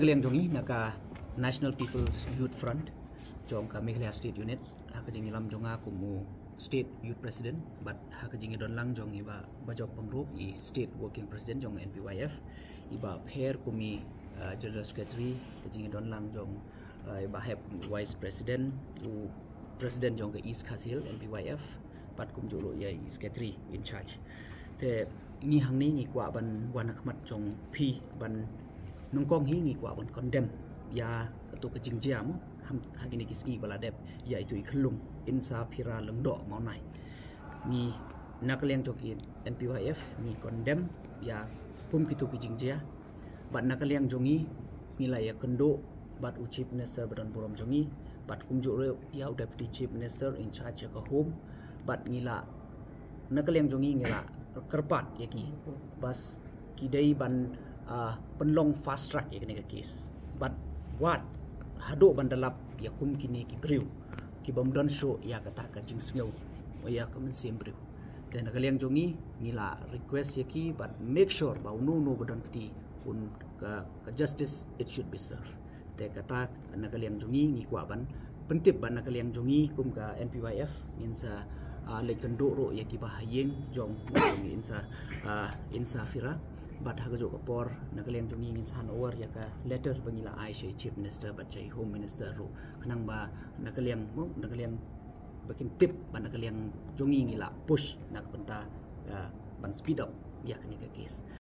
Nagaliang jongi naka National People's Youth Front jong ka Meghalaya State Unit hakajing ilam jonga kumu State Youth President but hakajing don lang jong iba bajok pengrup I State Working President jong NPYF iba pair kumi General Secretary hakajing don lang jong iba have Vice President u President jong ke East Khasil NPYF pat kum jolo ya Secretary in charge te ni hang ni ngi kwa ban wanakmat jong pi ban nungkong hi ngi kwa ban condemn ya ketu kejing jam hagini kisgi baladep yaitu ikhlung insa phira lengdo mau nai ni nakaliang jok in NPYF ni condemn ya pum kitu kejing jia bat nakaliang jongi nilai ya kendo bat Chief Minister badan borom jongi bat kum jore ya Deputy Chief Minister in charge ka home bat ngila nakaliang jongi ngila kerpat yaki bas kidai ban penlong fast track ya kena case but what hado bandalap ya kum kini ki briu ki bamdan show ya kata ka jing sngau ya ka men sim briu dan nakaliang jongi ngila request yaki but make sure ba no badan kti un ka justice it should be served te kata nakaliang jongi ngi kwa ban pentip ban nakaliang jongi kum ka NPYF insa lekendo ro yaki bahayeng jong insa fira bat hagajo kapor nakaliang jongi ngin san over ya ka letter bangila Aisha Chief Minister bat jai Home Minister ro kanang ba nakaliang bakin tip ba nakaliang jongi ngila push nak benta ban speed up ya kini ka case